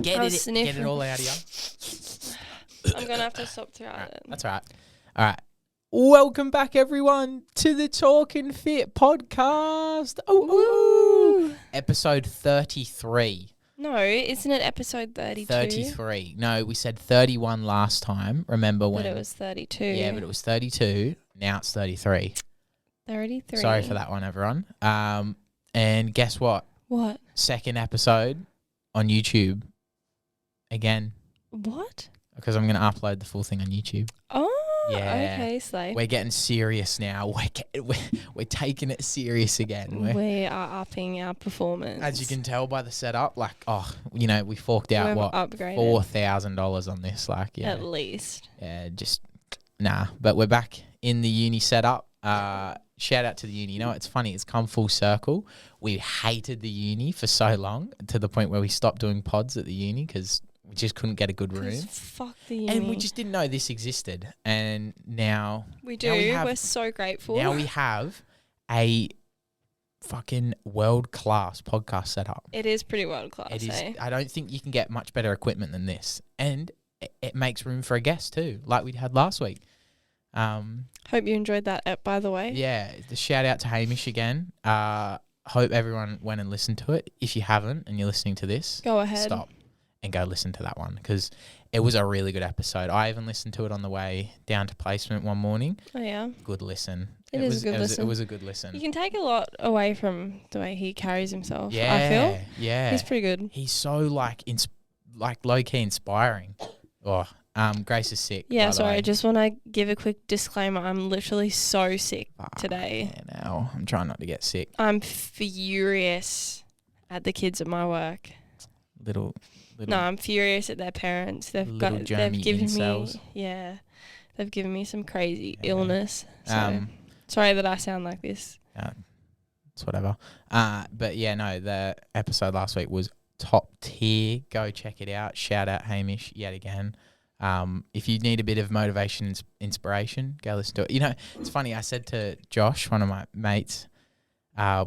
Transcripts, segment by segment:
Get it all out of you. I'm going to have to stop throughout it. That's all right. All right. Welcome back, everyone, to the Talkin Fit Podcast. Ooh. Episode 33. No, isn't it episode 32? 33. No, we said 31 last time. Remember when? But it was 32. Yeah, but it was 32. Now it's 33. 33. Sorry for that one, everyone. And guess what? What? Second episode on YouTube again. What? Because I'm going to upload the full thing on YouTube. Oh, yeah. okay, Slay. We're getting serious now. We're taking it serious again. We are upping our performance. As you can tell by the setup, we forked out upgraded. $4,000 on this, At least. Yeah, but we're back in the uni setup. Shout out to the uni. You know, it's funny. It's come full circle. We hated the uni for so long to the point where we stopped doing pods at the uni because we just couldn't get a good room. Fuck the uni. And we just didn't know this existed. And now we do. We're so grateful. Now we have a fucking world-class podcast setup. It is pretty world-class. It is. I don't think you can get much better equipment than this. And it makes room for a guest too, like we had last week. Hope you enjoyed that ep, by the way. Yeah, the shout out to Hamish again. Hope everyone went and listened to it. If you haven't and you're listening to this, go ahead. Stop and go listen to that one because it was a really good episode. I even listened to it on the way down to placement one morning. Oh, yeah? Good listen. It was a good listen. It was a good listen. You can take a lot away from the way he carries himself, yeah, I feel. Yeah. He's pretty good. He's so, low-key inspiring. Oh, Grace is sick. Yeah, sorry. I just want to give a quick disclaimer. I'm literally so sick today. Yeah, now I'm trying not to get sick. I'm furious at the kids at my work. Little. No, I'm furious at their parents. They've given incels. me, they've given me some crazy illness. So sorry that I sound like this. It's whatever. But yeah, no, the episode last week was top tier. Go check it out. Shout out Hamish yet again. If you need a bit of motivation and inspiration, go listen to it. You know, it's funny. I said to Josh, one of my mates,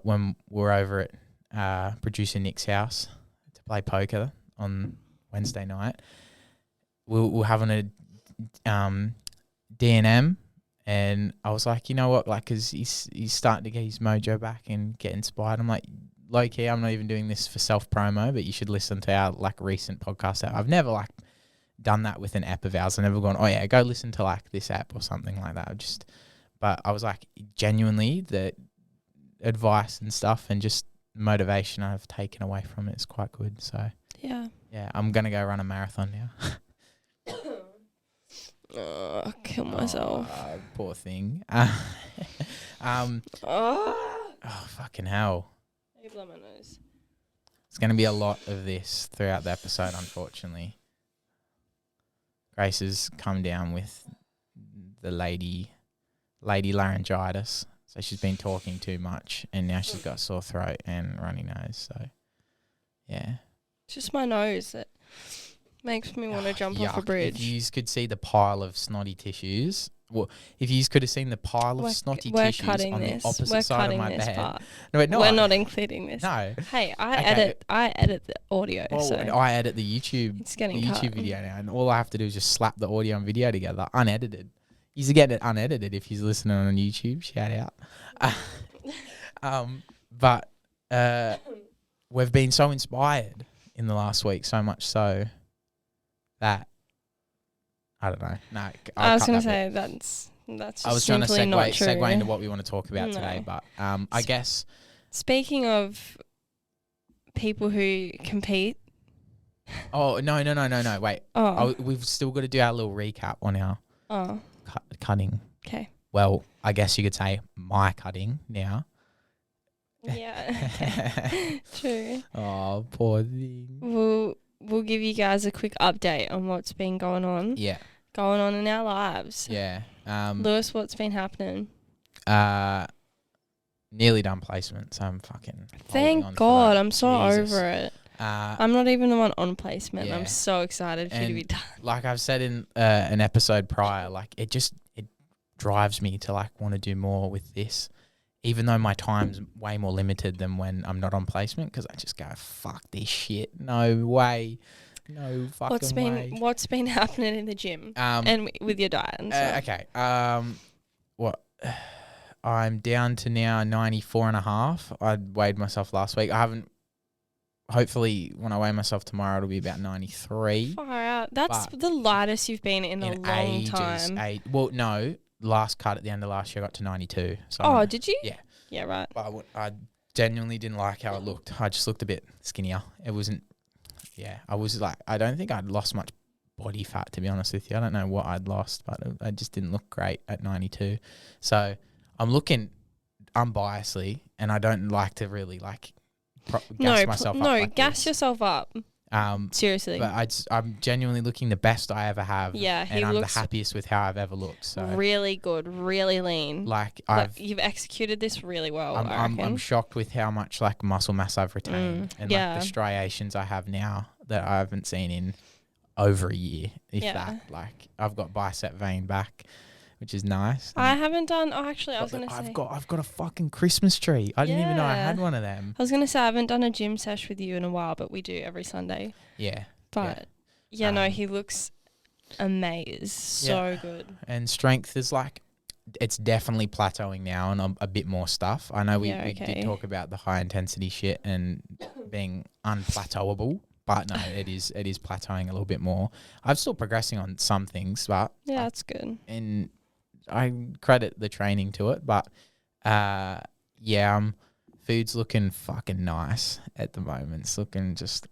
when we were over at producer Nick's house to play poker on Wednesday night, we were having a D&M, and I was like, you know what, because he's starting to get his mojo back and get inspired. I'm like, low key, I'm not even doing this for self promo, but you should listen to our recent podcast. I've never done that with an app of ours. I've never gone, oh yeah, go listen to this app or something like that. But I was like, genuinely, the advice and stuff and just motivation I've taken away from it is quite good. So yeah, I'm gonna go run a marathon now. Oh, kill myself. Oh, poor thing. Fucking hell. You blow my nose. It's gonna be a lot of this throughout the episode, unfortunately. Grace has come down with the lady laryngitis. So she's been talking too much and now she's got sore throat and runny nose. So, yeah. It's just my nose that makes me want to jump off a bridge. If you could see the pile of snotty tissues, if you could have seen the pile of snotty tissues on the opposite side of my bed. Part. No, wait, no. We're not including this. No. Hey, I edit the audio. Well, so I edit the YouTube cut. video now, and all I have to do is just slap the audio and video together, unedited. You get it unedited if you're listening on YouTube. Shout out. But we've been so inspired in the last week, so much so that I don't know. No, I was going to say that's just I was trying to segue into what we want to talk about today, but I guess speaking of people who compete. Oh no! Wait. We've still got to do our little recap on our cutting. Okay. Well, I guess you could say my cutting now. Yeah. True. Oh, poor thing. We'll give you guys a quick update on what's been going on. Yeah. Going on in our lives. Yeah. Lewis, what's been happening? Nearly done placement, so I'm fucking. Thank God, I'm so over it. I'm not even the one on placement. Yeah. I'm so excited for you to be done. Like I've said in an episode prior, it drives me to want to do more with this, even though my time's way more limited than when I'm not on placement, because I just go, fuck this shit, no way. No fucking way. What's been happening in the gym and with your diet and stuff? Okay. What? I'm down to now 94.5. I weighed myself last week. I haven't. Hopefully, when I weigh myself tomorrow, it'll be about 93. Far out. That's the lightest you've been in a long time. Well, no. Last cut at the end of last year, I got to 92. So did you? Yeah. Yeah, right. But I genuinely didn't like how it looked. I just looked a bit skinnier. It wasn't. Yeah, I was like, I don't think I'd lost much body fat, to be honest with you. I don't know what I'd lost, but I just didn't look great at 92. So I'm looking unbiasedly, and I don't like to really gas myself up. No, gas yourself up. Seriously. But I'm genuinely looking the best I ever have. Yeah, and I'm the happiest with how I've ever looked. So really good, really lean. You've executed this really well. I'm shocked with how much muscle mass I've retained and the striations I have now that I haven't seen in over a year. If that, I've got bicep vein back, which is nice. I haven't done. Oh, actually, I was gonna say I've got a fucking Christmas tree. I didn't even know I had one of them. I was gonna say I haven't done a gym sesh with you in a while, but we do every Sunday. Yeah. But no, he looks amazing. So good. And strength is it's definitely plateauing now, and a bit more stuff. I know we did talk about the high intensity shit and being unplateauable. But no, it is plateauing a little bit more. I'm still progressing on some things, but that's good. And I credit the training to it, but food's looking fucking nice at the moment. It's looking just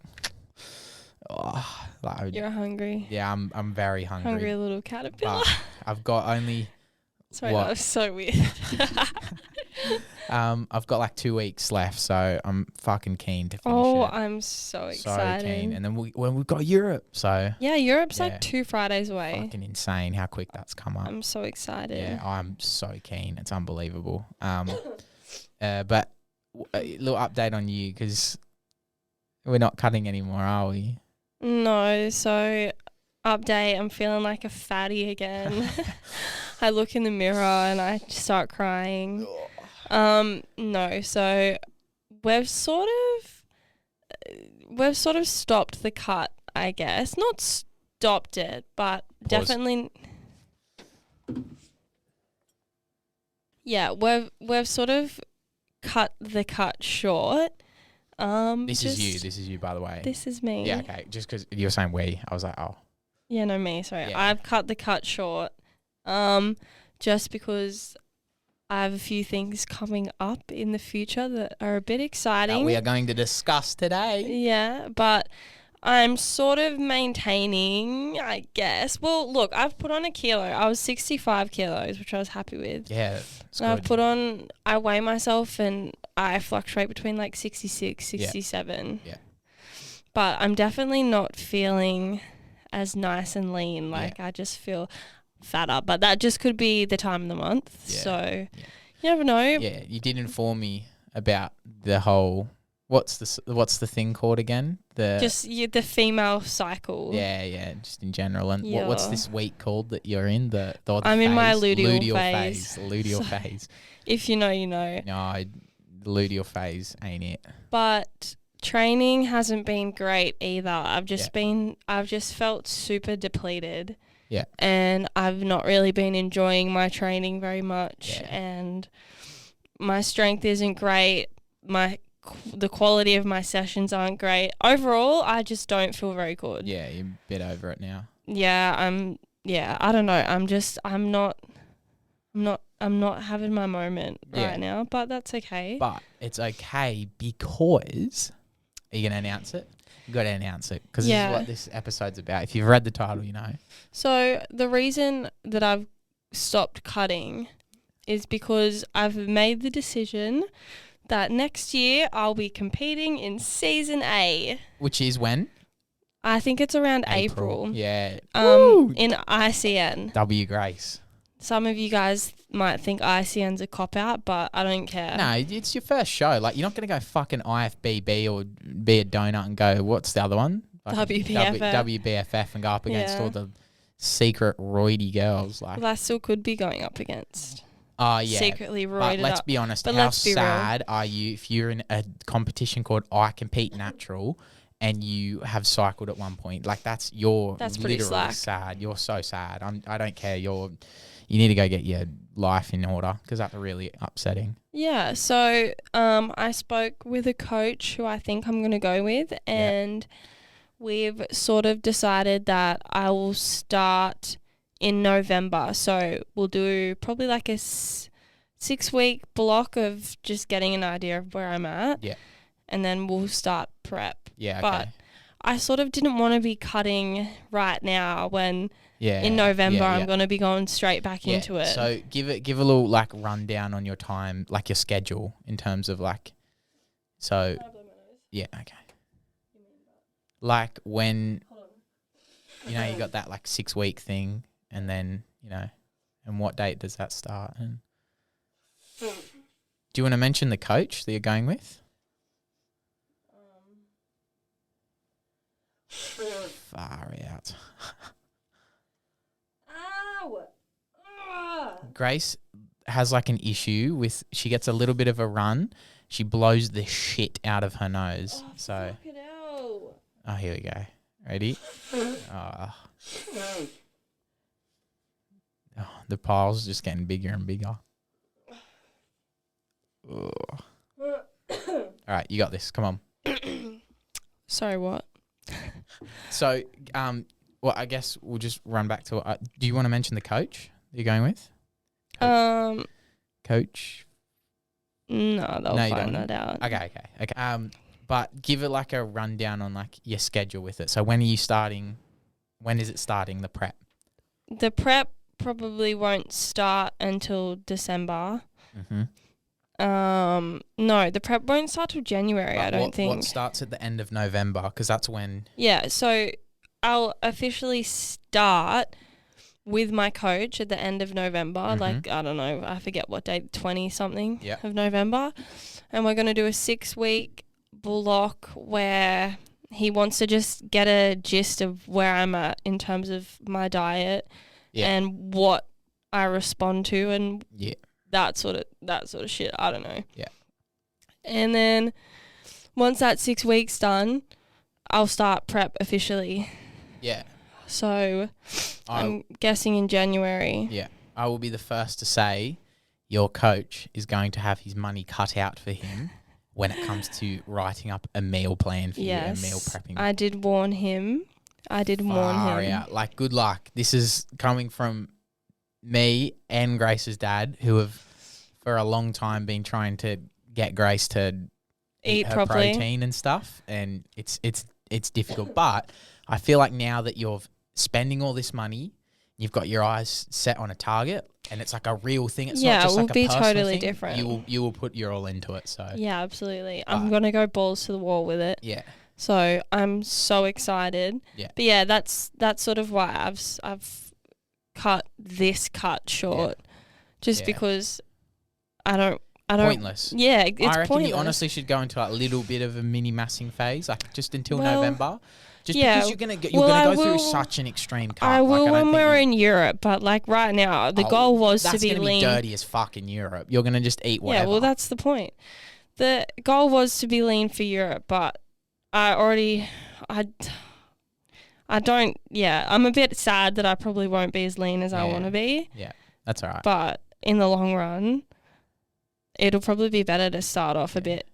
you're hungry. Yeah, I'm very hungry. Hungry little caterpillar. But I've got only Sorry, that was so weird. I've got 2 weeks left, so I'm fucking keen to finish it. Oh, I'm so excited. So keen. And then we've got Europe, so... Yeah, Europe's 2 Fridays away. Fucking insane how quick that's come up. I'm so excited. Yeah, I'm so keen. It's unbelievable. But a little update on you, because we're not cutting anymore, are we? No, so... Update, I'm feeling like a fatty again. I look in the mirror and I start crying. No, so we've sort of stopped the cut, I guess. Not stopped it, but definitely. Yeah, we've sort of cut the cut short. This is you, by the way. This is me. Yeah, okay. Just because you were saying we, I was like, oh. Yeah, no, me. Sorry, Yeah. I've cut the cut short. Just because I have a few things coming up in the future that are a bit exciting. That we are going to discuss today. Yeah, but I'm sort of maintaining, I guess. Well, look, I've put on a kilo. I was 65 kilos, which I was happy with. Yeah, it's good. I weigh myself and I fluctuate between 66, 67. Yeah. But I'm definitely not feeling as nice and lean. I just feel fatter. But that just could be the time of the month. Yeah. So you never know. Yeah, you did inform me about the whole... What's the thing called again? The female cycle. Yeah, just in general. And what's this week called that you're in? I'm in my luteal phase. Luteal phase. If you know, you know. No, the luteal phase ain't it. But training hasn't been great either. I've just felt super depleted. Yeah. And I've not really been enjoying my training very much. Yeah. And my strength isn't great. The quality of my sessions aren't great. Overall, I just don't feel very good. Yeah, you're a bit over it now. Yeah, I don't know. I'm not having my moment right now, but that's okay. But it's okay because... Are you going to announce it? You got to announce it because this is what this episode's about. If you've read the title, you know. So the reason that I've stopped cutting is because I've made the decision that next year I'll be competing in Season A. Which is when? I think it's around April. Yeah. In ICN. W Grace. Some of you guys might think ICN's a cop-out, but I don't care. No, it's your first show. You're not going to go fucking IFBB or be a donut and go, what's the other one? WBFF. WBFF and go up against all the secret roidy girls. Well, I still could be going up against. Oh, yeah. Secretly roided But let's be honest. How sad are you if you're in a competition called I Compete Natural and you have cycled at one point, like that's literally slack. sad. You're so sad. I don't care. You need to go get your life in order because that's really upsetting. Yeah. So I spoke with a coach who I think I'm going to go with, and we've sort of decided that I will start in November. So we'll do probably like a 6-week block of just getting an idea of where I'm at. Yeah. And then we'll start prep. Yeah. But I sort of didn't want to be cutting right now when in Yeah. November I'm going to be going straight back into it. So give a little like rundown on your time, like your schedule in terms of like, so yeah, okay. Like when, you got that like 6-week thing and then, and what date does that start? And do you want to mention the coach that you're going with? Far out. Grace has like an issue with, she gets a little bit of a run. She blows the shit out of her nose. So, here we go. Ready? The pile's just getting bigger and bigger. All right, you got this. Come on. Sorry, what? So, I guess we'll just run back to. Do you want to mention the coach that you're going with? Coach. No, they'll find that out. Okay. But give it like a rundown on like your schedule with it. So when are you starting? When is it starting the prep? The prep probably won't start until December. Mm-hmm. No, the prep won't start till January. I don't think. What starts at the end of November? Because that's when. Yeah, so I'll officially start with my coach at the end of November. Mm-hmm. Like, I don't know, I forget what date, 20-something of November. And we're going to do a 6-week block where he wants to just get a gist of where I'm at in terms of my diet and what I respond to and that sort of shit. I don't know. Yeah. And then once that 6 weeks done, I'll start prep officially. Yeah. So I'm guessing in January. Yeah. I will be the first to say your coach is going to have his money cut out for him when it comes to writing up a meal plan for you and meal prepping. I did warn him. Far out. Like, good luck. This is coming from me and Grace's dad, who have for a long time been trying to get Grace to eat her properly. protein and stuff, and it's difficult. But I feel like now that you're spending all this money, you've got your eyes set on a target, and it's like a real thing. It's not just like a personal thing. Yeah, it will be totally different. You will put your all into it. So yeah, absolutely. I'm gonna go balls to the wall with it. Yeah. So I'm so excited. Yeah. But yeah, that's sort of why I've cut short, just because I don't. Pointless. Yeah, it's pointless. I reckon you honestly should go into a little bit of a mini massing phase, like just until November. Just because you're gonna go through such an extreme cut. I will when we're in Europe, but like right now, the goal was to be lean. That's gonna be dirty as fuck in Europe. You're gonna just eat whatever. Yeah, well, that's the point. The goal was to be lean for Europe, but I don't. Yeah, I'm a bit sad that I probably won't be as lean as I want to be. Yeah, that's all right. But in the long run, it'll probably be better to start off a bit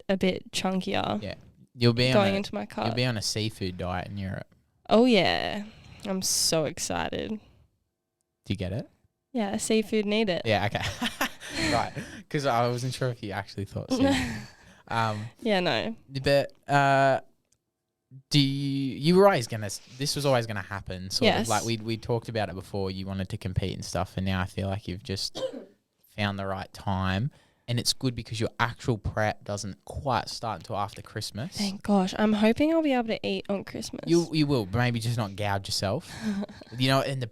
chunkier. Yeah. You'll be into my cut. You'll be on a seafood diet in Europe. Oh yeah, I'm so excited. Do you get it? Yeah, seafood need it. Yeah, okay. Right, because I wasn't sure if you actually thought seafood. Yeah, no. But you were always this was always gonna happen. Sort of like we talked about it before. You wanted to compete and stuff, and now I feel like you've just found the right time. And it's good because your actual prep doesn't quite start until after Christmas. Thank gosh. I'm hoping I'll be able to eat on Christmas. You will, but maybe just not gouge yourself. And the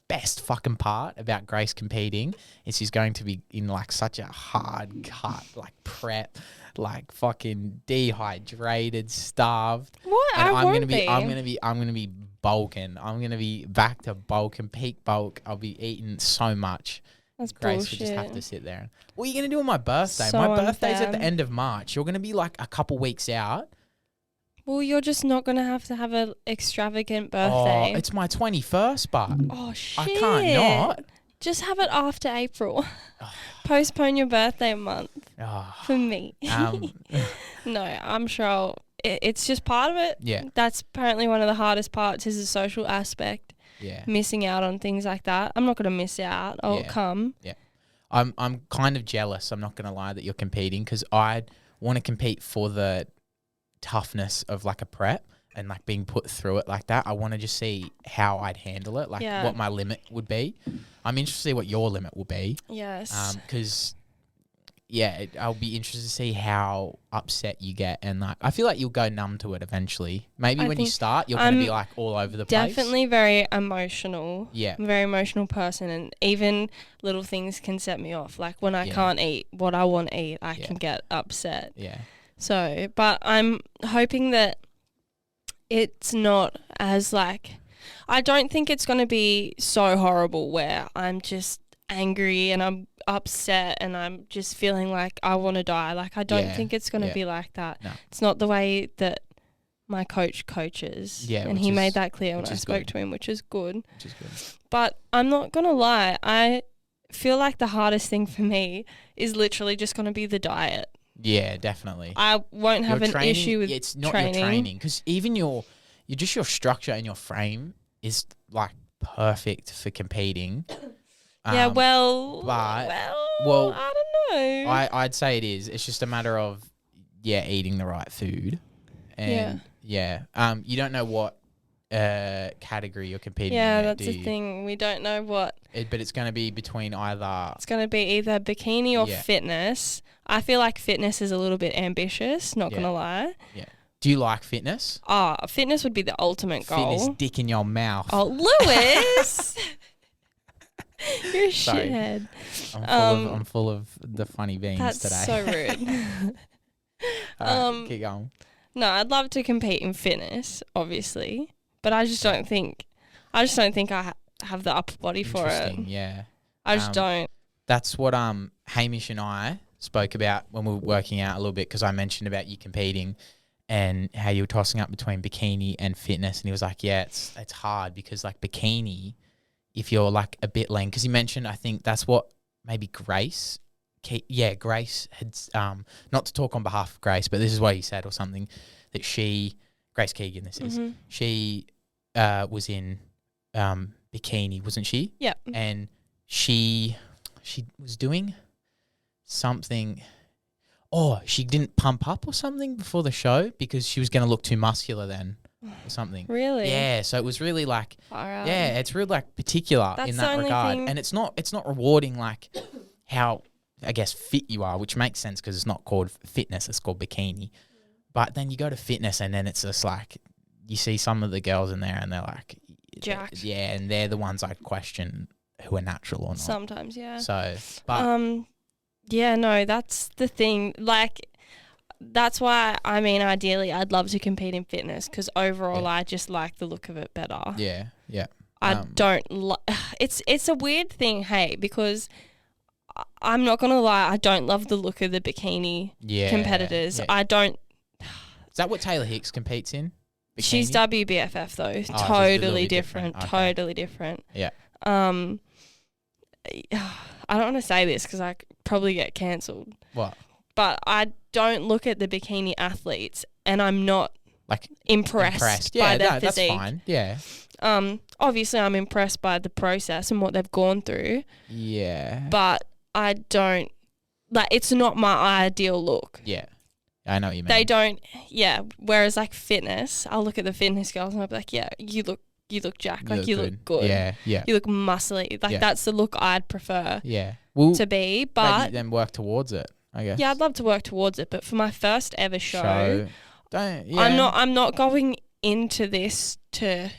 best fucking part about Grace competing is she's going to be in like such a hard cut, like prep, like fucking dehydrated, starved. What? And I'm gonna be bulking. I'm gonna be back to bulk and peak bulk. I'll be eating so much. That's Grace bullshit. would just have to sit there. What are you going to do on my birthday? So my birthday's unfair. at the end of March. You're going to be like a couple weeks out. Well, you're just not going to have an extravagant Oh, birthday. it's my 21st, but Oh, shit. I can't not. Just have it after April. Oh. Postpone your birthday month Oh, for me. No, I'm sure it's just part of it. yeah, That's apparently one of the hardest parts is the social aspect. yeah. Missing out on things like that. I'm not going to miss out. I'll Yeah. come. I'm kind of jealous, I'm not going to lie, that you're competing, because I want to compete for the toughness of like a prep and like being put through it like that. I want to just see how I'd handle it, like Yeah. what my limit would be. I'm interested to see what your limit will be. Yes. Because I'll be interested to see how upset you get, and like I feel like you'll go numb to it eventually. Maybe I when you think start, you're going to be I'm like all over the place. Definitely very emotional. Yeah. I'm a very emotional person, and even little things can set me off. Like when I Yeah. can't eat what I want to eat, I Yeah. can get upset. Yeah. So, but I'm hoping that it's not as like, I don't think it's going to be so horrible where I'm just angry and I'm upset and I'm just feeling like I want to die. Like, I don't Yeah. think it's going to Yeah. be like that. No. It's not the way that my coach coaches. Yeah, and which he is- made that clear when which I is spoke good. to him, which is good. Which is good. But I'm not going to lie. I feel like the hardest thing for me is literally just going to be the diet. Yeah, definitely. I won't have Your an training, issue with it's not training. your training, because even your structure and your frame is like perfect for competing. Yeah, well, but- well, I don't know. I'd say it is. It's just a matter of eating the right food, and you don't know what category you're competing in. Yeah, yet, that's do the you? thing. We don't know what. But it's going to be between either. It's going to be either bikini or Yeah. fitness. I feel like fitness is a little bit ambitious, not Yeah. going to lie. Do you like fitness? Fitness would be the ultimate goal. Fitness dick in your mouth. Oh, Lewis! You're a Sorry. shithead. I'm full of the funny beans That's today. so rude. All right, keep going. No, I'd love to compete in fitness, obviously, but I just don't think I have the upper body for it. Interesting, yeah. I just don't. That's what Hamish and I spoke about when we were working out a little bit, because I mentioned about you competing and how you were tossing up between bikini and fitness, and he was like, yeah, it's hard because like bikini, if you're like a bit lean, because he mentioned, I think that's what maybe Grace had, not to talk on behalf of Grace, but this is what he said or something, that Grace Keegan, this is, Mhm. she was in bikini, wasn't she? Yeah. And she was doing something. Oh, she didn't pump up or something before the show because she was going to look too muscular then or something. Really? Yeah, so it was really like, Far out. yeah, it's really like particular That's in the that only regard. thing- And it's not rewarding like how, I guess, fit you are, which makes sense because it's not called fitness, it's called bikini. But then you go to fitness and then it's just like, you see some of the girls in there and they're like, Jacked. yeah, and they're the ones I question who are natural or not. Sometimes, yeah. So, but yeah, no, that's the thing. Like, that's why, I mean, ideally, I'd love to compete in fitness because overall, Yeah. I just like the look of it better. yeah. I don't it's a weird thing, hey, because I'm not going to lie, I don't love the look of the bikini Yeah. competitors. Yeah. I don't. Is that what Taylor Hicks competes in? She's Bikini? WBFF though. she's Totally a little bit different. different. Okay. Totally different. Yeah. I don't want to say this because I could probably get cancelled. What? But I don't look at the bikini athletes and I'm not Like impressed by Yeah, their that's physique. fine. Yeah. Obviously I'm impressed by the process and what they've gone through, Yeah. but I don't like. It's not my ideal look. Yeah. I know what you mean. They don't. Yeah. Whereas like fitness, I'll look at the fitness girls and I'll be like, yeah, you look jacked. Like you look good. Yeah. Yeah. You look muscly. Like Yeah. that's the look I'd prefer Yeah. Well, to be. maybe But then work towards it, I guess. yeah, I'd love to work towards it. But for my first ever show, Don't. Yeah. I'm not going into this to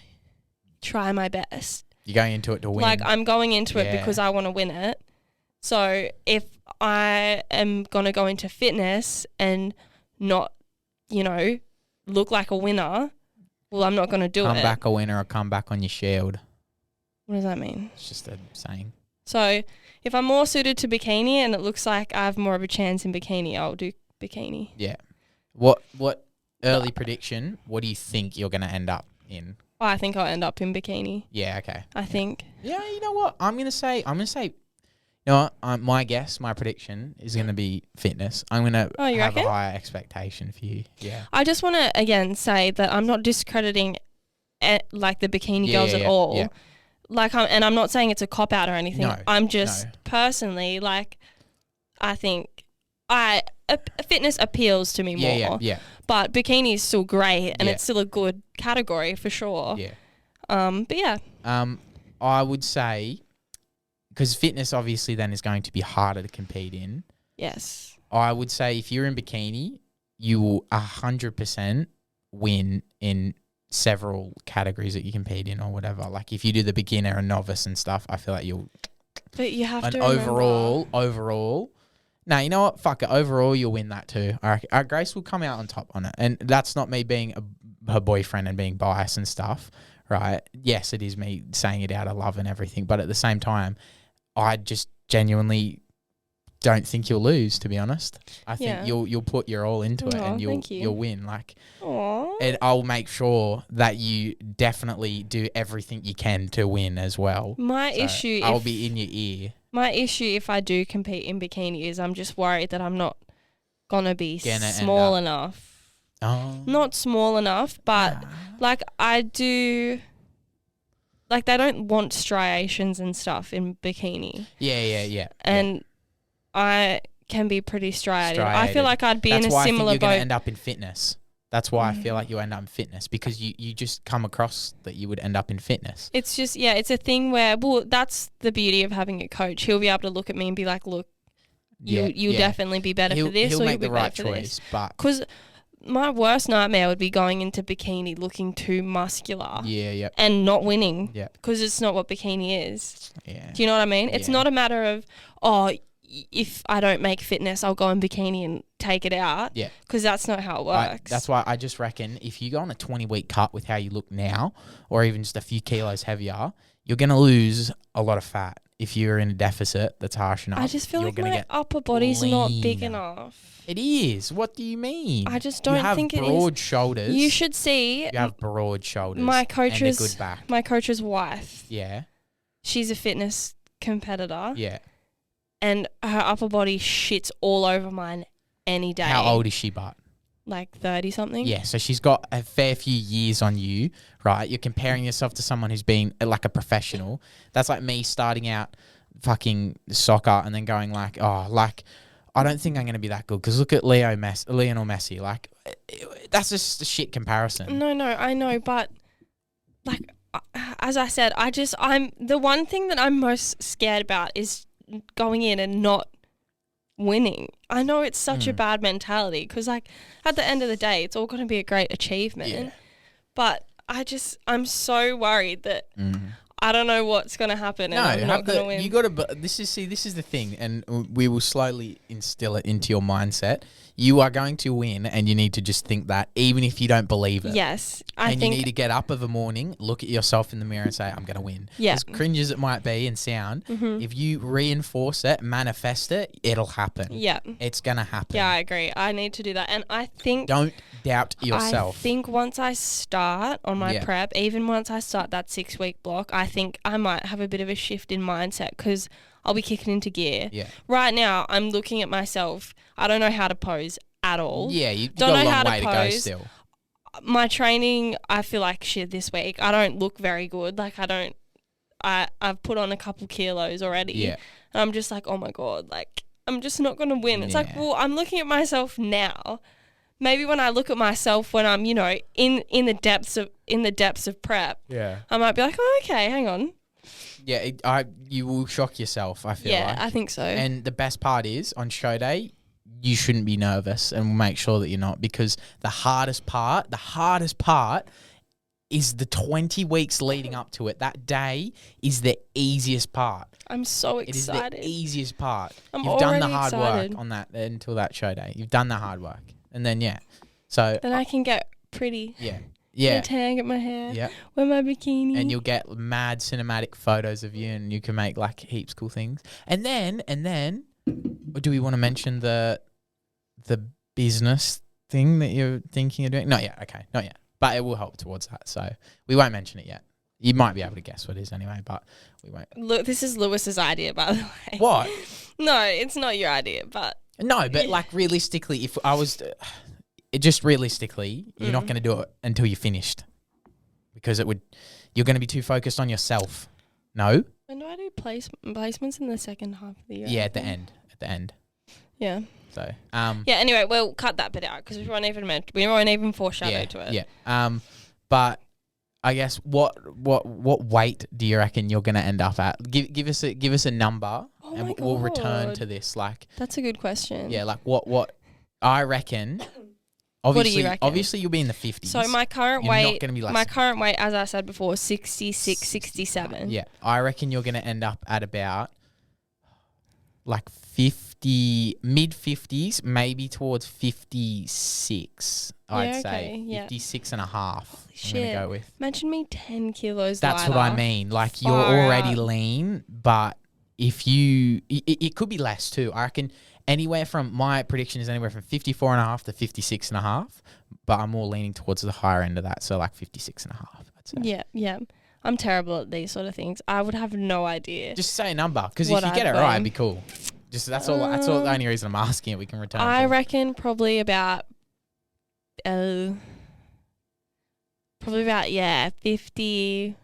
try my best. You're going into it to win. Like I'm going into it Yeah. because I want to win it. So if I am going to go into fitness and not, look like a winner, well, I'm not going to do come it. back a winner or come back on your shield. What does that mean? It's just a saying. So if I'm more suited to bikini and it looks like I have more of a chance in bikini, I'll do bikini. Yeah. What early prediction, what do you think you're going to end up in? I think I'll end up in bikini. Yeah, okay. I think. Yeah, you know what? I'm gonna say, you know what? My guess, my prediction is gonna be fitness. I'm gonna Oh, you have reckon? a higher expectation for you. Yeah. I just want to again say that I'm not discrediting like the bikini girls at all. Yeah. Like, I'm not saying it's a cop out or anything. No, I'm just personally like, I think fitness appeals to me more. Yeah. But bikini is still great and Yeah. it's still a good category for sure. Yeah. But yeah. I would say, because fitness obviously then is going to be harder to compete in. Yes. I would say if you're in bikini, you will 100% win in several categories that you compete in or whatever. Like if you do the beginner and novice and stuff, I feel like you'll. But you have And to remember. overall. No, you know what? Fuck it. Overall, you'll win that too. Grace will come out on top on it. And that's not me being her boyfriend and being biased and stuff, right? Yes, it is me saying it out of love and everything. But at the same time, I just genuinely don't think you'll lose, to be honest. I think you'll put your all into it and you'll win. Like, and I'll make sure that you definitely do everything you can to win as well. I'll be in your ear. My issue if I do compete in bikini is I'm just worried that I'm not gonna be small enough. Oh. Not small enough, but like I do. Like they don't want striations and stuff in bikini. Yeah. And I can be pretty striated. I feel like I'd be in a similar boat. That's why I think you're going to end up in fitness. That's why I feel like you end up in fitness because you just come across that you would end up in fitness. It's just, it's a thing where, well, that's the beauty of having a coach. He'll be able to look at me and be like, look, you'll definitely be better for this or you'll be better for this. Because my worst nightmare would be going into bikini looking too muscular. Yeah. And not winning. Yeah. Because it's not what bikini is. Yeah. Do you know what I mean? It's not a matter of, if I don't make fitness, I'll go in bikini and take it out. Yeah. Because that's not how it works. That's why I just reckon if you go on a 20-week cut with how you look now or even just a few kilos heavier, you're going to lose a lot of fat. If you're in a deficit that's harsh enough. I just feel like my upper body's not big enough. It is. What do you mean? I just don't think it is. You have broad shoulders. You should see. You have broad shoulders. My coach's, and a good back. My coach's wife. Yeah. She's a fitness competitor. Yeah. And her upper body shits all over mine any day. How old is she, but? Like 30 something. Yeah, so she's got a fair few years on you, right? You're comparing yourself to someone who's been like a professional. That's like me starting out fucking soccer and then going like, I don't think I'm going to be that good because look at Lionel Messi. Like, that's just a shit comparison. No, I know, but like, as I said, I'm the one thing that I'm most scared about is going in and not winning. I know it's such a bad mentality because like at the end of the day, it's all going to be a great achievement. Yeah. But I'm so worried that I don't know what's going to happen and I'm not going to win. You got to. This is the thing, and we will slowly instill it into your mindset. You are going to win, and you need to just think that, even if you don't believe it. Yes, you need to get up of a morning, look at yourself in the mirror, and say, "I'm going to win." Yeah. As cringe as it might be and sound, if you reinforce it, manifest it, it'll happen. Yeah, it's going to happen. Yeah, I agree. I need to do that, and I think don't doubt yourself. I think once I start on my prep, even once I start that 6-week block, I think I might have a bit of a shift in mindset because I'll be kicking into gear. Yeah. Right now, I'm looking at myself. I don't know how to pose at all. Yeah, you've got a long way to go still. My training, I feel like shit this week. I don't look very good. Like I've put on a couple kilos already. Yeah. And I'm just like, oh my God, like I'm just not going to win. It's like, well, I'm looking at myself now. Maybe when I look at myself when I'm, in the depths of prep, I might be like, oh, okay, hang on. Yeah, you will shock yourself, I feel like. Yeah, I think so. And the best part is, on show day, you shouldn't be nervous, and we'll make sure that you're not, because the hardest part is the 20 weeks leading up to it. That day is the easiest part. I'm so excited. It is the easiest part. You've done the hard work on that until that show day. You've done the hard work. And then, so... Then I can get pretty. Yeah. Get a tan, get my hair, wear my bikini. And you'll get mad cinematic photos of you, and you can make like heaps cool things. And then, do we want to mention the business thing that you're thinking of doing? Not yet. Okay, not yet. But it will help towards that. So we won't mention it yet. You might be able to guess what it is anyway, but we won't. Look, this is Lewis's idea, by the way. What? No, it's not your idea, but... No, but like realistically, if I was... just realistically, you're not going to do it until you're finished. Because you're going to be too focused on yourself. No? When do I do placements in the second half of the year? Yeah, at the end. Yeah. So, yeah, anyway, we'll cut that bit out because we won't even foreshadow to it. Yeah. But I guess what weight do you reckon you're going to end up at? Give us a number and we'll return to this. Like, that's a good question. Yeah, like what I reckon. What do you reckon? Obviously, you'll be in the 50s. So my current weight, not gonna be less my current weight, as I said before, 66, 67. Yeah, I reckon you're going to end up at about like 50, mid 50s, maybe towards 56. I'd say 56 and a half. I'm going to go with. Imagine me 10 kilos That's lighter. what I mean. Like you're already lean, but if you, it could be less too. I reckon. My prediction is anywhere from 54 and a half to 56 and a half, but I'm more leaning towards the higher end of that. So like 56 and a half, I'd say. Yeah. I'm terrible at these sort of things. I would have no idea. Just say a number, because if you get it right, it'd be cool. Just that's all the only reason I'm asking it. We can return. I reckon probably about 50,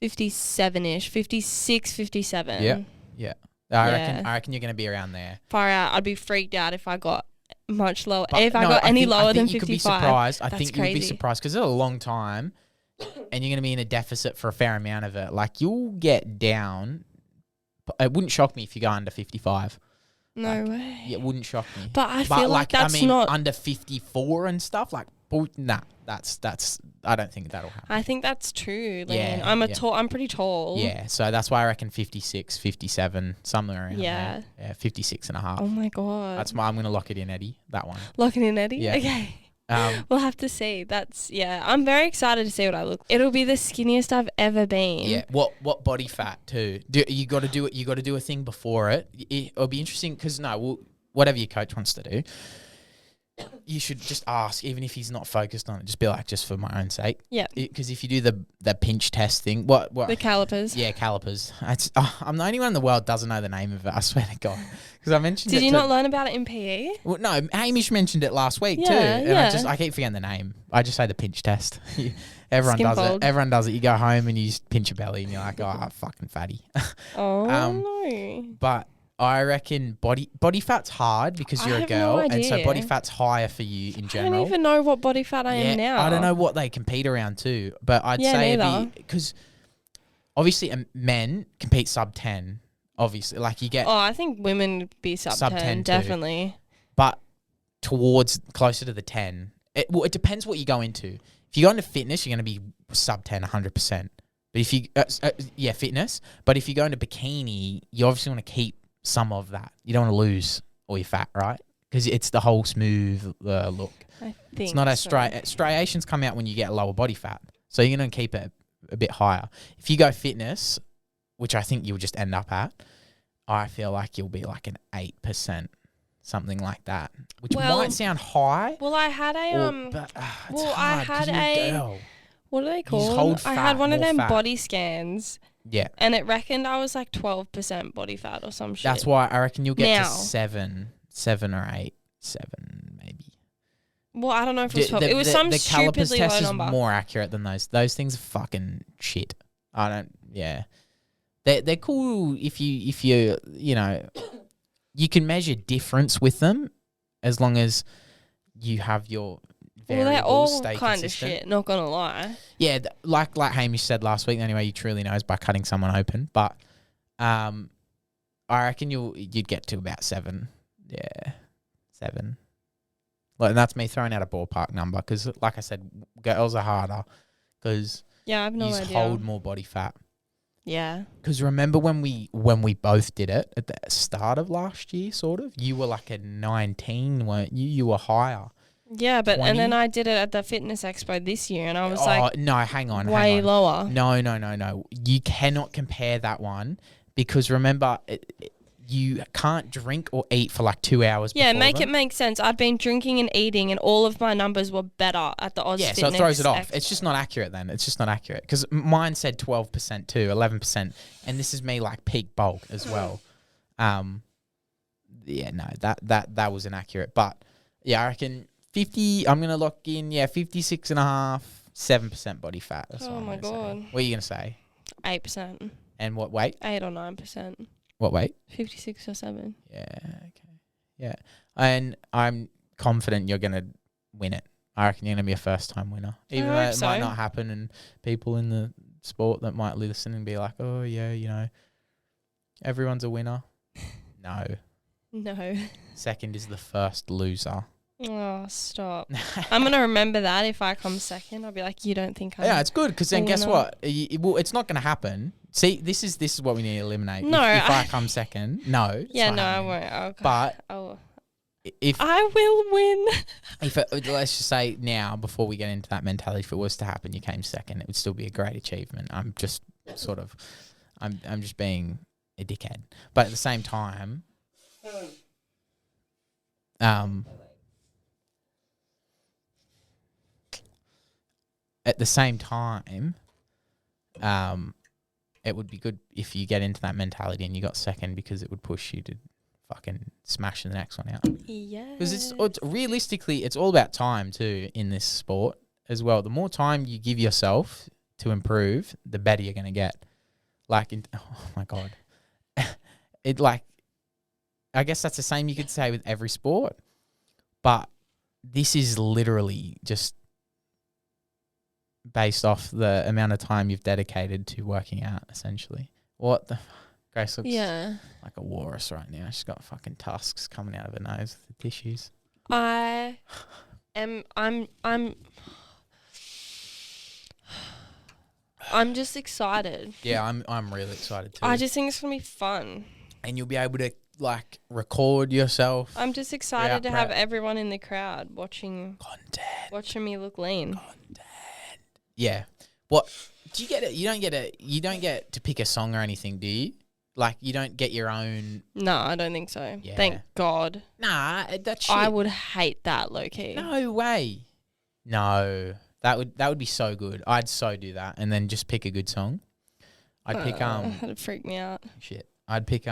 57-ish, 56, 57. Yeah. I reckon you're going to be around there. Far out. I'd be freaked out if I got much lower. If I got any lower than 55. You could be surprised. I think crazy. You'll be surprised because it's a long time and you're going to be in a deficit for a fair amount of it. Like you'll get down. It wouldn't shock me if you go under 55. No way. Yeah, it wouldn't shock me. But I feel like that's not under 54 and stuff. Like, nah, that's. I don't think that'll happen. I think that's true. Yeah, I'm pretty tall. Yeah, so that's why I reckon 56, 57, somewhere around there. Yeah, 56 and a half. Oh my god. I'm going to lock it in, Eddie. That one. Lock it in, Eddie. Yeah. Okay. We'll have to see. I'm very excited to see what I look. It'll be the skinniest I've ever been. Yeah. What body fat too? You got to do it. You got to do a thing before it. It'll be interesting because whatever your coach wants to do, you should just ask, even if he's not focused on it. Just be like, just for my own sake. Yeah. Because if you do the pinch test thing, what the calipers? Yeah, calipers. I'm the only one in the world doesn't know the name of it. I swear to God. Because I mentioned. Did you not learn about it in PE? Well, no, Hamish mentioned it last week too, and I keep forgetting the name. I just say the pinch test. Everyone does it. Everyone does it. You go home and you just pinch your belly, and you're like, oh, fucking fatty. No. But I reckon body fat's hard because you're a girl, and so body fat's higher for you in general. I don't even know what body fat I am now. I don't know what they compete around too, but I'd say because obviously men compete sub 10. Obviously, like you get. Oh, I think women would be sub 10 definitely. Too. But towards closer to the 10. It depends what you go into. If you go into fitness, you're going to be sub 10, 100%. But if you, fitness. But if you go into bikini, you obviously want to keep some of that. You don't want to lose all your fat, right? Because it's the whole smooth look. I think it's not as striations come out when you get lower body fat. So you're going to keep it a bit higher. If you go fitness, which I think you'll just end up at, I feel like you'll be like an 8%, something like that, which might sound high. Well, I had what are they called? I had one of them body scans. Yeah. And it reckoned I was like 12% body fat or some shit. That's why I reckon you'll get to 7 or 8, 7 maybe. Well, I don't know if it was 12. It was some stupidly low number. The calipers test is more accurate than those. Those things are fucking shit. They're cool if you you can measure difference with them as long as you have your variables they're all stay kind consistent. of shit, not gonna lie. Yeah, like Hamish said last week, the only way you truly know is by cutting someone open. But I reckon you'd get to about 7. Yeah, 7. Like, and that's me throwing out a ballpark number because, like I said, girls are harder because I've no idea. You hold more body fat. Yeah. Because remember when we both did it at the start of last year, sort of? You were like a 19, weren't you? You were higher. Yeah, but 20? And then I did it at the fitness expo this year, and I was like, no, hang on, way lower. No. You cannot compare that one because remember, you can't drink or eat for like 2 hours. Yeah, before make them. it make sense. I'd been drinking and eating, and all of my numbers were better at the Oz Fitness. Yeah, so it throws it off. It's just not accurate then. It's just not accurate. Because mine said 12% too, 11%. And this is me like peak bulk as well. Yeah, no, that was inaccurate. But yeah, I reckon 50, I'm going to lock in, 56.5, 7% body fat. That's what I'm my gonna God. say. What are you going to say? 8%. And what weight? 8 or 9%. What weight? 56 or 7. Yeah, okay. Yeah. And I'm confident you're going to win it. I reckon you're going to be a first-time winner. Even though it might not happen, and people in the sport that might listen and be like, oh, yeah, you know, everyone's a winner. No. Second is the first loser. Oh, stop. I'm going to remember that if I come second. I'll be like, you don't think I'm Yeah, it's good because then guess winner? what? It's not going to happen. See, this is what we need to eliminate. No, if I come second, no. Yeah, no, happening. I won't. But if I will win. let's just say now, before we get into that mentality, if it was to happen, you came second, it would still be a great achievement. I'm just I'm just being a dickhead. But at the same time, it would be good if you get into that mentality and you got second, because it would push you to fucking smash the next one out. Yeah. Because it's realistically, it's all about time too in this sport as well. The more time you give yourself to improve, the better you're going to get. Oh my God. I guess that's the same you could say with every sport, but this is literally just based off the amount of time you've dedicated to working out, essentially. What the Grace looks like a walrus right now. She's got fucking tusks coming out of her nose with the tissues. I'm just excited. Yeah, I'm really excited too. I just think it's gonna be fun. And you'll be able to like record yourself. I'm just excited to have everyone in the crowd watching me look lean. Content. Yeah. What do you get it? You don't get to pick a song or anything, do you? Like, you don't get your own. No, I don't think so. Yeah. Thank God. Nah, that shit. I would hate that, low key. No way. No, that would be so good. I'd so do that, and then just pick a good song. I'd pick That'd freak me out. Shit. I'd pick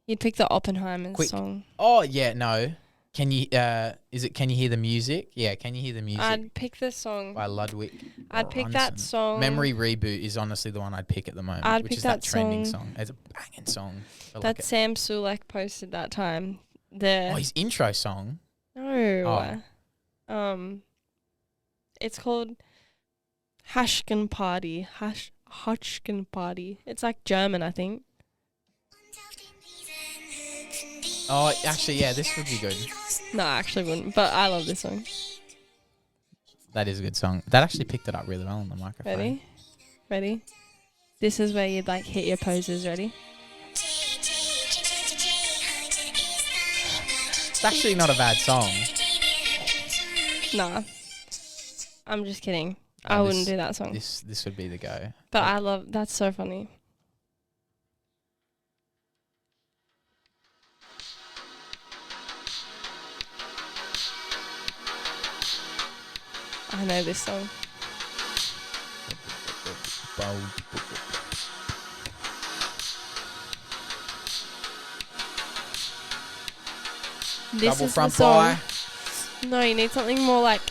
You'd pick the Oppenheimer's song. Oh yeah, no. Can you Can you hear the music? Yeah, Can you hear the music? I'd pick the song by Ludwig. I'd pick that song. Memory Reboot is honestly the one I'd pick at the moment, which is that trending song. It's a banging song. That Sam Sulek posted that time. His intro song. No. It's called Hashken Party. Hashken Party. It's like German, I think. Oh, actually, yeah, this would be good. No, I actually wouldn't, but I love this song. That is a good song. That actually picked it up really well on the microphone. Ready? This is where you'd like hit your poses. Ready? It's actually not a bad song. Nah. I'm just kidding. I wouldn't do that song. This would be the go. But I love, that's so funny. I know this song. This Double is front the song. pie. No, you need something more like.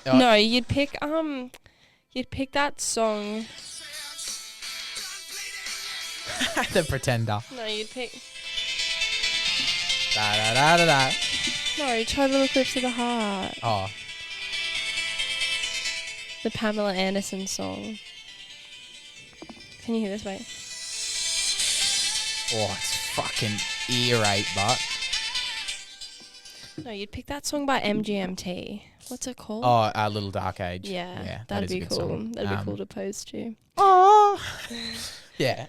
No, you'd pick that song. The Pretender. No, you'd pick. Da da da da da. No, Total Eclipse of the Heart. Oh. The Pamela Anderson song. Can you hear this, mate? Oh, it's fucking ear rape, but. No, you'd pick that song by MGMT. What's it called? Oh, Little Dark Age. Yeah, that'd be cool. Song. That'd be cool to pose to. Oh. Yeah.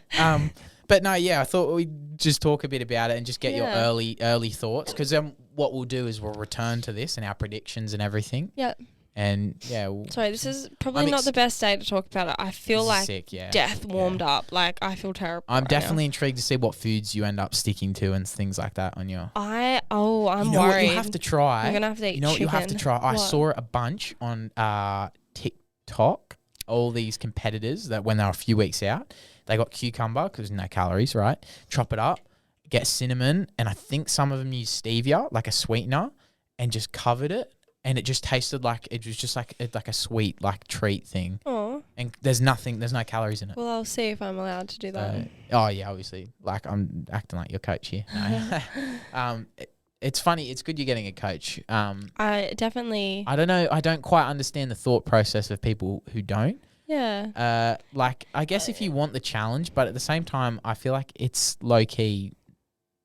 But no, yeah, I thought we'd just talk a bit about it and just get your early thoughts, because what we'll do is we'll return to this and our predictions and everything. Yeah. And yeah, Sorry, this is probably not the best day to talk about it. I feel like sick, yeah. death warmed up. Like, I feel terrible. I'm right definitely now. intrigued to see what foods you end up sticking to and things like that on your. I'm you know worried. What you have to try. I'm gonna have to eat You know what you have to chicken. try. I What? saw a bunch on TikTok. All these competitors that when they're a few weeks out, they got cucumber because no calories, right? Chop it up, get cinnamon, and I think some of them use stevia, like a sweetener, and just covered it. And it just tasted like it was just like a sweet like treat thing. Oh. And there's no calories in it. Well, I'll see if I'm allowed to do that. Oh yeah, obviously. Like I'm acting like your coach here. No. It's funny. It's good you're getting a coach. I definitely. I don't know. I don't quite understand the thought process of people who don't. Yeah. Like I guess if you want the challenge, but at the same time, I feel like it's low key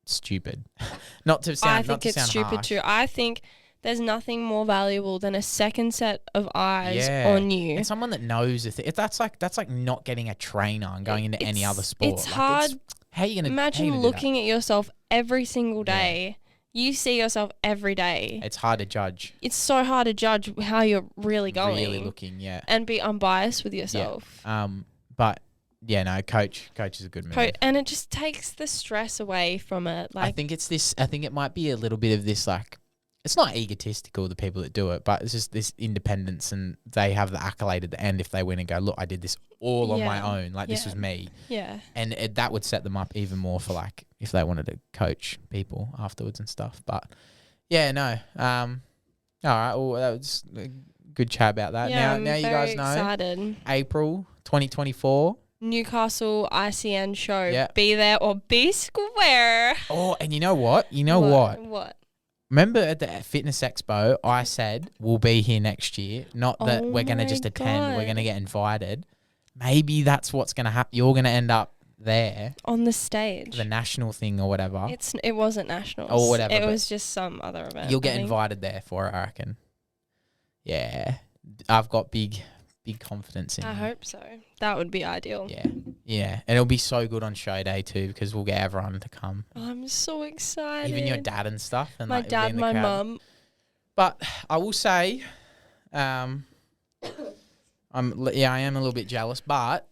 stupid. Not to sound. I think it's stupid harsh. too. I think there's nothing more valuable than a second set of eyes on you. And someone that knows that's like not getting a trainer and going into any other sport. It's hard. How are you gonna imagine looking at yourself every single day? You see yourself every day. It's hard to judge. It's so hard to judge how you're really going. Really looking, yeah. And be unbiased with yourself. Yeah. But yeah, no, coach is a good move. And it just takes the stress away from it. Like I think it might be a little bit of this like. It's not egotistical, the people that do it, but it's just this independence and they have the accolade at the end if they win and go, look, I did this all on my own. Like, this was me. Yeah. And that would set them up even more for, like, if they wanted to coach people afterwards and stuff. But, yeah, no. All right. Well, that was a good chat about that. Yeah, now you guys know. Excited. April 2024. Newcastle ICN show. Yep. Be there or be square. Oh, and you know what? What? Remember at the Fitness Expo, I said we'll be here next year. Not that we're going to just attend. We're going to get invited. Maybe that's what's going to happen. You're going to end up there. On the stage. The national thing or whatever. It wasn't nationals. Or whatever. It was just some other event. You'll get invited there for it, I reckon. Yeah. I've got big confidence in you. I hope so. That would be ideal. Yeah. Yeah. And it'll be so good on show day too because we'll get everyone to come. I'm so excited. Even your dad and stuff. And my dad, my mum. But I will say, I am a little bit jealous, but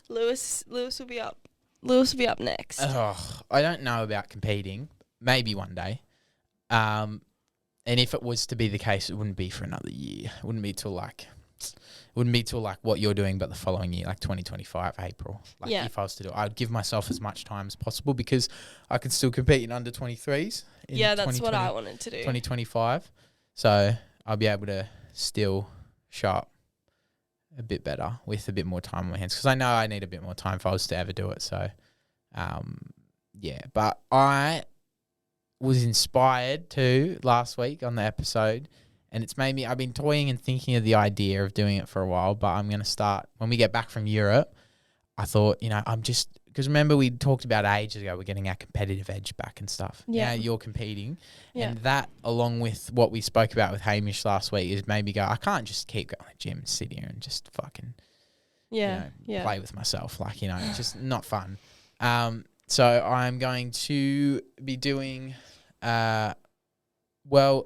Lewis will be up. Lewis will be up next. I don't know about competing. Maybe one day. And if it was to be the case, it wouldn't be for another year. It wouldn't be till like what you're doing, but the following year, like 2025 April. Like if I was to do it, I'd give myself as much time as possible because I could still compete in under 23s. Yeah, that's what I wanted to do. 2025. So I'll be able to still show up a bit better with a bit more time on my hands because I know I need a bit more time if I was to ever do it. So, but I was inspired too last week on the episode. And it's made me, I've been toying and thinking of the idea of doing it for a while, but I'm going to start, when we get back from Europe, I thought, because remember we talked about ages ago, we're getting our competitive edge back and stuff. Yeah. Now you're competing. Yeah. And that, along with what we spoke about with Hamish last week, is maybe I can't just keep going to the gym and sit here and just fucking, play with myself. Like, it's just not fun. So I'm going to be doing...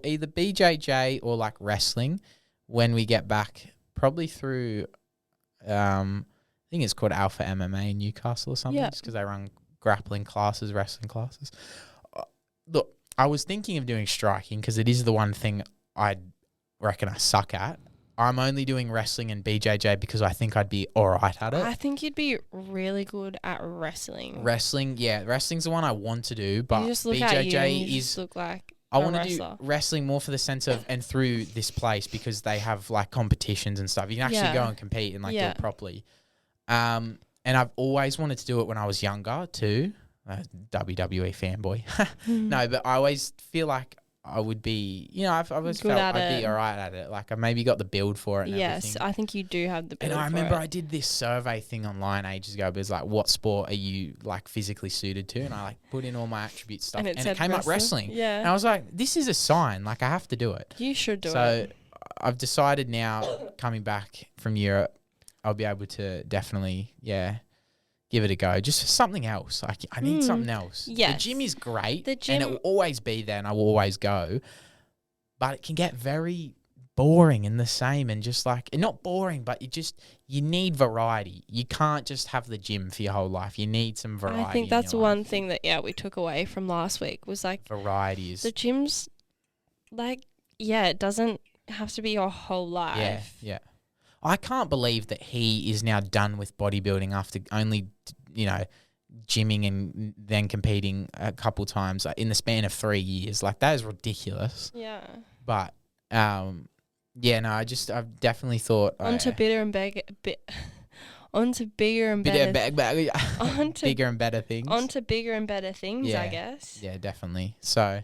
either BJJ or like wrestling when we get back, probably through, I think it's called Alpha MMA in Newcastle or something, just because they run grappling classes, wrestling classes. Look, I was thinking of doing striking because it is the one thing I reckon I suck at. I'm only doing wrestling and BJJ because I think I'd be all right at it. I think you'd be really good at wrestling. Wrestling's the one I want to do, but you just look BJJ at you and you is... just look like I want to do wrestling more for the sense of, and through this place because they have like competitions and stuff. You can actually go and compete and like do it properly. And I've always wanted to do it when I was younger too. WWE fanboy. No, but I always feel like I would be, I've always felt I'd be all right at it. Like I maybe got the build for it and everything. I think you do have the build for it. And I remember I did this survey thing online ages ago, but it's like, what sport are you like physically suited to? And I like put in all my attribute stuff and it came up wrestling. Yeah. And I was like, this is a sign. Like I have to do it. You should do it. So I've decided now coming back from Europe, I'll be able to definitely, give it a go. Just for something else. Like I need something else. Yes. The gym is great. The gym, and it will always be there and I will always go. But it can get very boring and the same, and just like, and not boring, but you need variety. You can't just have the gym for your whole life. You need some variety. I think that's one thing that we took away from last week was like varieties. The gym's like, it doesn't have to be your whole life. Yeah. I can't believe that he is now done with bodybuilding after only, gymming and then competing a couple times in the span of 3 years. Like, that is ridiculous. Yeah. But, I've definitely thought onto bigger and better bigger and better things. Onto bigger and better things, I guess. Yeah, definitely. So,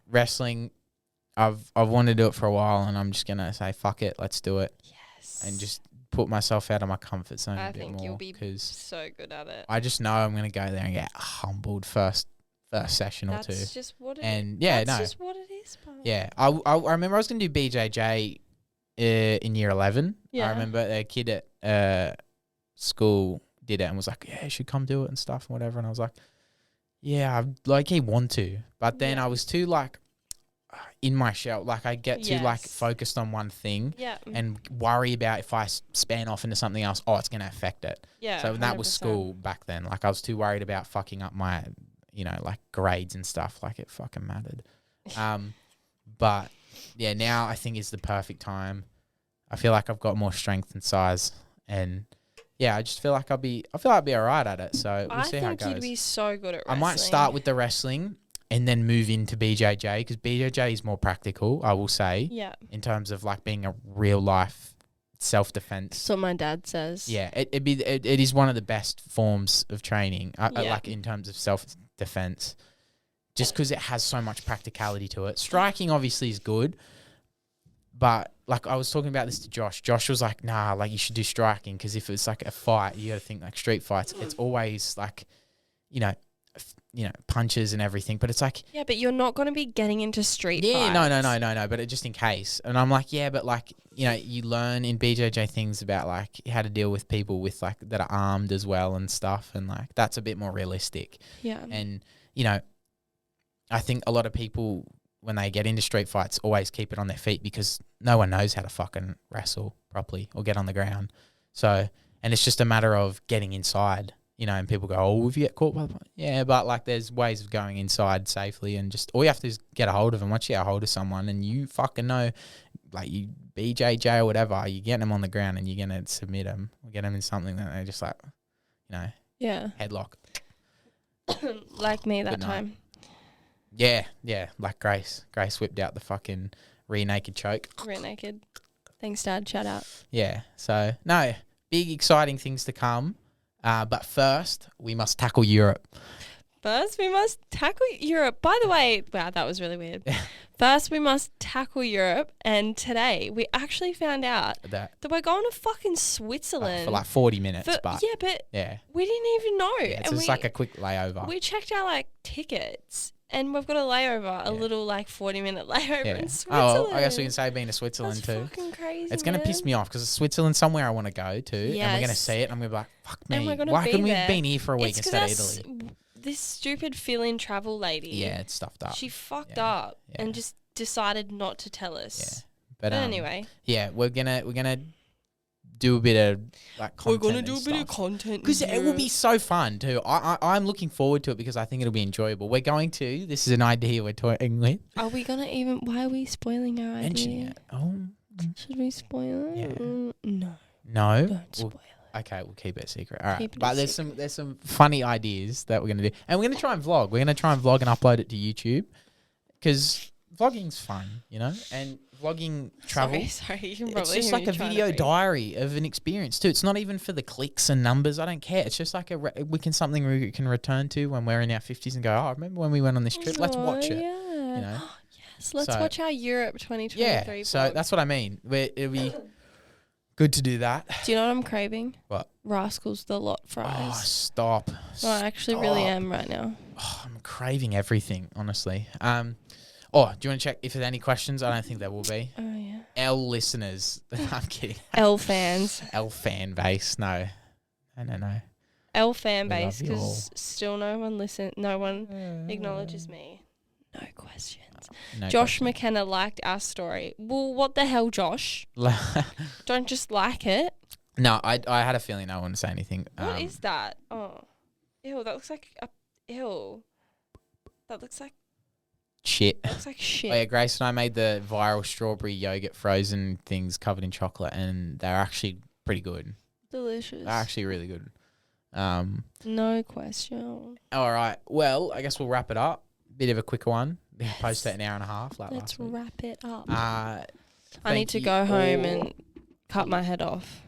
wrestling, I've wanted to do it for a while, and I'm just going to say, fuck it, let's do it. Yes. And just put myself out of my comfort zone a bit more. I think you'll be so good at it. I just know I'm going to go there and get humbled first session or two. That's just what it is. That's just what it is, bro. Yeah. I remember I was going to do BJJ in year 11. Yeah. I remember a kid at school did it and was like, you should come do it and stuff and whatever. And I was like, I want to. But then I was too in my shell. Like, I get too focused on one thing and worry about if I span off into something else, it's going to affect it. Yeah. So that was school back then. Like, I was too worried about fucking up my, grades and stuff. Like, it fucking mattered. But now I think is the perfect time. I feel like I've got more strength and size, and I just feel like I'll be all right at it. So we'll see how it goes. I think you'd be so good at wrestling. I might start with the wrestling and then move into BJJ, because BJJ is more practical, I will say. Yeah. In terms of like being a real life self-defense. That's what my dad says. Yeah, it is one of the best forms of training, like in terms of self-defense, just because it has so much practicality to it. Striking obviously is good, but like I was talking about this to Josh. Josh was like, nah, like you should do striking, because if it's like a fight, you got to think like street fights. It's always like, punches and everything, but it's like... Yeah, but you're not going to be getting into street fights. Yeah, no, but just in case. And I'm like, but like, you learn in BJJ things about like how to deal with people with like that are armed as well and stuff, and like that's a bit more realistic. Yeah. And, I think a lot of people, when they get into street fights, always keep it on their feet because no one knows how to fucking wrestle properly or get on the ground. So, and it's just a matter of getting inside. And people go, if you get caught by the... Yeah, but like there's ways of going inside safely, and just all you have to do is get a hold of them. Once you get a hold of someone and you fucking know, like you BJJ or whatever, you get them on the ground and you're going to submit them or get them in something that they're just like, headlock. Like me that time. Yeah, like Grace. Grace whipped out the fucking rear naked choke. Rear naked. Thanks, Dad. Shout out. Yeah, so no, big exciting things to come. But first, we must tackle Europe. By the way, wow, that was really weird. First, we must tackle Europe. And today, we actually found out that we're going to fucking Switzerland. For like 40 minutes. But we didn't even know. Yeah, it's just like a quick layover. We checked our tickets. And we've got a layover, a little 40-minute layover in Switzerland. Oh, I guess we can say being to Switzerland That's too. Fucking crazy. It's going to piss me off because Switzerland's somewhere I want to go to, and we're going to see it. And I'm going to be like, fuck me. Why couldn't we have been here for a week instead of Italy? This stupid fill-in travel lady. Yeah, it's stuffed up. She fucked up and just decided not to tell us. Yeah. But anyway. Yeah, we're gonna do a bit of content. We're gonna do a bit of content because it will be so fun too. I'm looking forward to it because I think it'll be enjoyable. We're going to. This is an idea we're toying with. Are we gonna even? Why are we spoiling our idea? Oh, should we spoil it? Yeah. No. Don't spoil it. Okay, we'll keep it a secret. All right, but there's some funny ideas that we're gonna do, and we're gonna try and vlog. We're gonna try and vlog and upload it to YouTube because vlogging's fun, and vlogging travel. Sorry, you can probably it's just like a video diary of an experience too. It's not even for the clicks and numbers. I don't care. It's just like something we can return to when we're in our 50s and go, oh, remember when we went on this trip? Let's watch it. Yeah. Yes, let's watch our Europe 2023 Yeah, so that's what I mean. It'll be good to do that. Do you know what I'm craving? What? Rascals the Lot fries. Oh, stop. No, I actually really am right now. Oh, I'm craving everything, honestly. Do you want to check if there's any questions? I don't think there will be. Oh, yeah. L listeners. I'm kidding. L fans. L fan base. No. L fan base, because still no one acknowledges me. No questions. No Josh question. McKenna liked our story. Well, what the hell, Josh? Don't just like it. No, I had a feeling I wouldn't say anything. What is that? Oh, ew! That looks like ew. That looks like shit? That looks like shit. Oh yeah, Grace and I made the viral strawberry yogurt frozen things covered in chocolate, and they're actually pretty good. Delicious. They're actually really good. No question. All right. Well, I guess we'll wrap it up. Bit of a quicker one. Yes. Post it an hour and a half. Like Let's last week. wrap it up. I need to go home and cut my head off.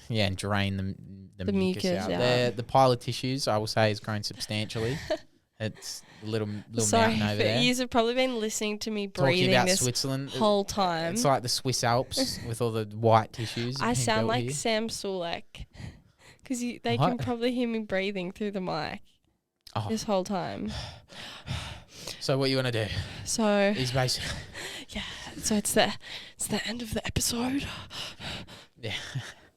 Yeah, and drain the mucus out. The pile of tissues, I will say, has grown substantially. It's a little Sorry, mountain over there. You've probably been listening to me Talking breathing about this Switzerland whole time. It's like the Swiss Alps with all the white tissues. I sound like here. Sam Sulek because they can probably hear me breathing through the mic this whole time. So what you want to do? So is basically yeah. So it's the end of the episode. Yeah.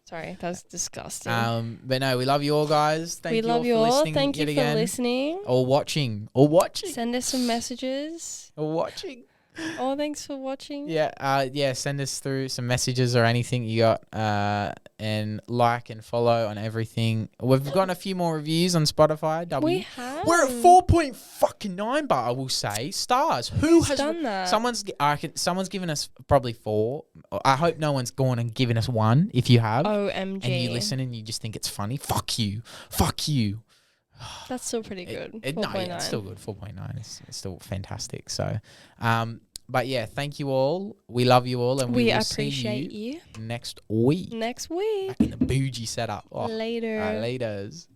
Sorry, that was disgusting. But no, we love you all, guys. Thank you all for listening. Thank you for listening. Or watching. Send us some messages. Or watching. Oh, thanks for watching. Yeah. Send us through some messages or anything you got. And like and follow on everything. We've gotten a few more reviews on Spotify. We have. We're at 4.9, but I will say stars. Who's done that? Someone's given us probably 4. I hope no one's gone and given us 1. If you have, OMG, and you listen and you just think it's funny, fuck you. That's still pretty good. It's still good. 4.9 is still fantastic. So, but yeah, thank you all. We love you all, and we will appreciate see you next week. Next week. Back in the bougie setup. Later. Laters.